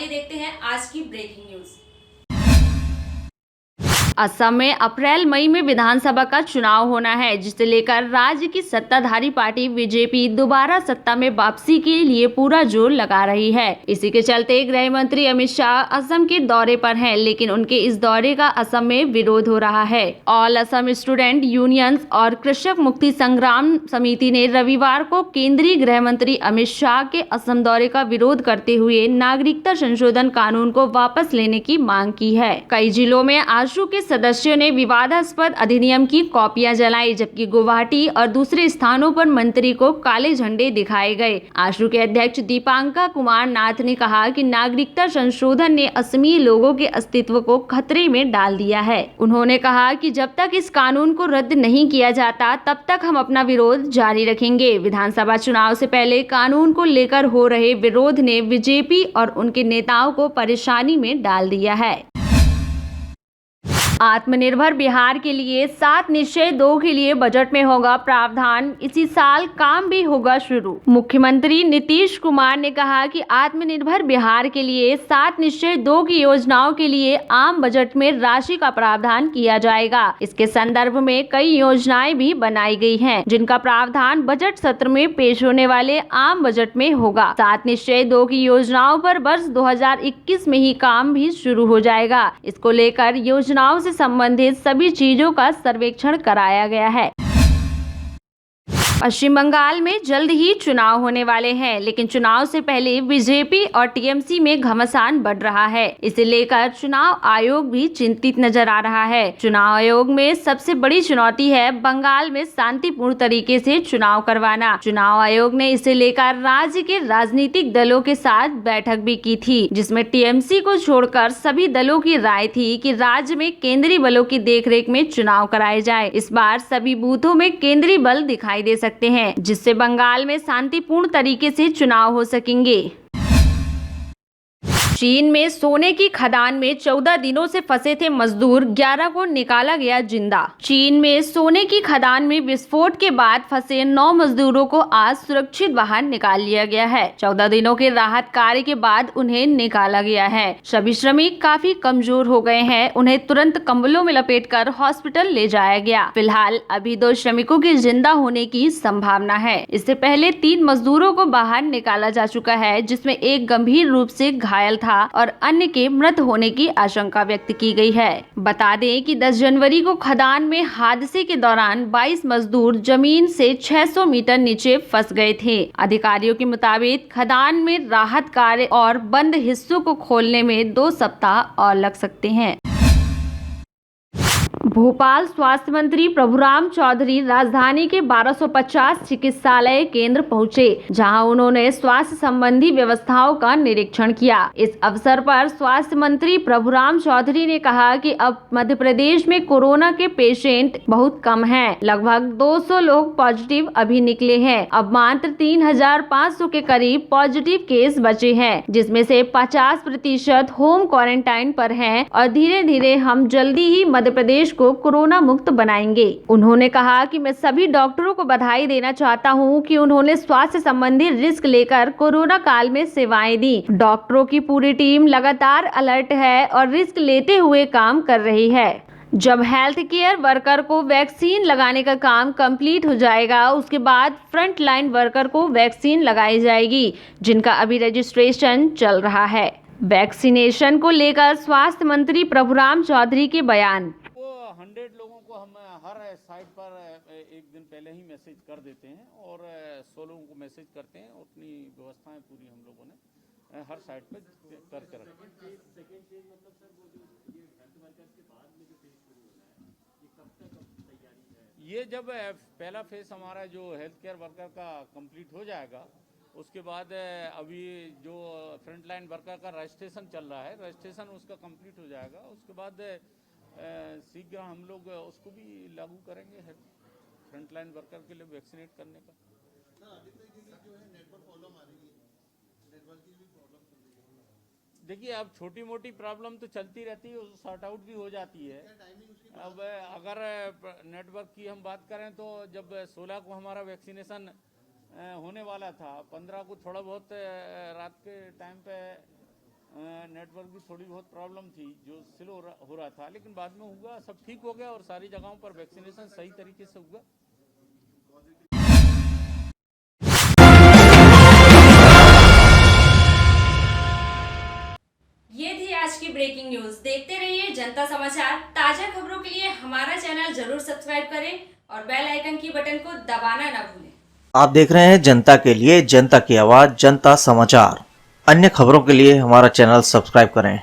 आइए देखते हैं आज की ब्रेकिंग न्यूज। असम में अप्रैल मई में विधानसभा का चुनाव होना है, जिसे लेकर राज्य की सत्ताधारी पार्टी बीजेपी दोबारा सत्ता में वापसी के लिए पूरा जोर लगा रही है। इसी के चलते गृह मंत्री अमित शाह असम के दौरे पर हैं, लेकिन उनके इस दौरे का असम में विरोध हो रहा है। ऑल असम स्टूडेंट यूनियंस और कृषक मुक्ति संग्राम समिति ने रविवार को केंद्रीय गृह मंत्री अमित शाह के असम दौरे का विरोध करते हुए नागरिकता संशोधन कानून को वापस लेने की मांग की है। कई जिलों में आजसू के सदस्यों ने विवादास्पद अधिनियम की कॉपियां जलाई, जबकि गुवाहाटी और दूसरे स्थानों पर मंत्री को काले झंडे दिखाए गए। आजसू के अध्यक्ष दीपांका कुमार नाथ ने कहा कि नागरिकता संशोधन ने असमी लोगों के अस्तित्व को खतरे में डाल दिया है। उन्होंने कहा कि जब तक इस कानून को रद्द नहीं किया जाता, तब तक हम अपना विरोध जारी रखेंगे। विधानसभा चुनाव से पहले कानून को लेकर हो रहे विरोध ने बीजेपी और उनके नेताओं को परेशानी में डाल दिया है। आत्मनिर्भर बिहार के लिए 7 निश्चय 2 के लिए बजट में होगा प्रावधान, इसी साल काम भी होगा शुरू। मुख्यमंत्री नीतीश कुमार ने कहा कि आत्मनिर्भर बिहार के लिए 7 निश्चय 2 की योजनाओं के लिए आम बजट में राशि का प्रावधान किया जाएगा। इसके संदर्भ में कई योजनाएं भी बनाई गई हैं, जिनका प्रावधान बजट सत्र में पेश होने वाले आम बजट में होगा। 7 निश्चय 2 की योजनाओं पर वर्ष 2021 में ही काम भी शुरू हो जाएगा। इसको लेकर योजनाओं से संबंधित सभी चीजों का सर्वेक्षण कराया गया है। पश्चिम बंगाल में जल्द ही चुनाव होने वाले हैं, लेकिन चुनाव से पहले बीजेपी और टीएमसी में घमासान बढ़ रहा है। इसे लेकर चुनाव आयोग भी चिंतित नजर आ रहा है। चुनाव आयोग में सबसे बड़ी चुनौती है बंगाल में शांतिपूर्ण तरीके से चुनाव करवाना। चुनाव आयोग ने इसे लेकर राज्य के राजनीतिक दलों के साथ बैठक भी की थी, जिसमें टीएमसी को छोड़कर सभी दलों की राय थी कि राज्य में केंद्रीय बलों की देखरेख में चुनाव कराए जाए। इस बार सभी बूथों में केंद्रीय बल दिखाई दे सकते हैं, जिससे बंगाल में शांतिपूर्ण तरीके से चुनाव हो सकेंगे। चीन में सोने की खदान में 14 दिनों से फंसे थे मजदूर, 11 को निकाला गया जिंदा। चीन में सोने की खदान में विस्फोट के बाद फंसे 9 मजदूरों को आज सुरक्षित बाहर निकाल लिया गया है। 14 दिनों के राहत कार्य के बाद उन्हें निकाला गया है। सभी श्रमिक काफी कमजोर हो गए हैं। उन्हें तुरंत कंबलों में लपेटकर हॉस्पिटल ले जाया गया। फिलहाल अभी 2 श्रमिकों के जिंदा होने की संभावना है। इससे पहले 3 मजदूरों को बाहर निकाला जा चुका है, जिसमें एक गंभीर रूप से घायल था और अन्य के मृत होने की आशंका व्यक्त की गई है। बता दें कि 10 जनवरी को खदान में हादसे के दौरान 22 मजदूर जमीन से 600 मीटर नीचे फंस गए थे। अधिकारियों के मुताबिक खदान में राहत कार्य और बंद हिस्सों को खोलने में 2 सप्ताह और लग सकते हैं। भोपाल स्वास्थ्य मंत्री प्रभुराम चौधरी राजधानी के 1250 चिकित्सालय केंद्र पहुंचे, जहां उन्होंने स्वास्थ्य संबंधी व्यवस्थाओं का निरीक्षण किया। इस अवसर पर स्वास्थ्य मंत्री प्रभुराम चौधरी ने कहा कि अब मध्य प्रदेश में कोरोना के पेशेंट बहुत कम हैं। लगभग 200 लोग पॉजिटिव अभी निकले हैं। अब मात्र 3500 के करीब पॉजिटिव केस बचे हैं, जिसमें से 50% होम क्वारंटाइन पर हैं और धीरे धीरे हम जल्दी ही मध्य प्रदेश को कोरोना मुक्त बनाएंगे। उन्होंने कहा कि मैं सभी डॉक्टरों को बधाई देना चाहता हूं कि उन्होंने स्वास्थ्य संबंधी रिस्क लेकर कोरोना काल में सेवाएं दी। डॉक्टरों की पूरी टीम लगातार अलर्ट है और रिस्क लेते हुए काम कर रही है। जब हेल्थ केयर वर्कर को वैक्सीन लगाने का काम कंप्लीट हो जाएगा, उसके बाद फ्रंट लाइन वर्कर को वैक्सीन लगाई जाएगी, जिनका अभी रजिस्ट्रेशन चल रहा है। वैक्सीनेशन को लेकर स्वास्थ्य मंत्री प्रभुराम चौधरी के बयान। 100 लोगों को हम हर साइट पर एक दिन पहले ही मैसेज कर देते हैं और 100 लोगों को मैसेज करते हैं। अपनी व्यवस्थाएं पूरी हम लोगों ने हर साइट पर करके रखी। ये जब पहला फेज हमारा जो हेल्थ केयर वर्कर का कंप्लीट हो जाएगा, उसके बाद अभी जो फ्रंट लाइन वर्कर का रजिस्ट्रेशन चल रहा है, रजिस्ट्रेशन उसका कंप्लीट हो जाएगा। उसके बाद शीघ्र हम लोग उसको भी लागू करेंगे फ्रंट लाइन वर्कर के लिए वैक्सीनेट करने का। देखिए, अब छोटी मोटी प्रॉब्लम तो चलती रहती है, सॉर्ट आउट भी हो जाती है। अब अगर नेटवर्क की हम बात करें तो जब 16 को हमारा वैक्सीनेशन होने वाला था, 15 को थोड़ा बहुत रात के टाइम पे नेटवर्क की थोड़ी बहुत प्रॉब्लम थी, जो स्लो हो रहा था, लेकिन बाद में हुआ, सब ठीक हो गया और सारी जगहों पर वैक्सीनेशन सही तरीके से हुआ। ये थी आज की ब्रेकिंग न्यूज। देखते रहिए जनता समाचार। ताजा खबरों के लिए हमारा चैनल जरूर सब्सक्राइब करें और बेल आइकन की बटन को दबाना ना भूलें। आप देख रहे हैं जनता के लिए जनता की आवाज जनता समाचार। अन्य खबरों के लिए हमारा चैनल सब्सक्राइब करें।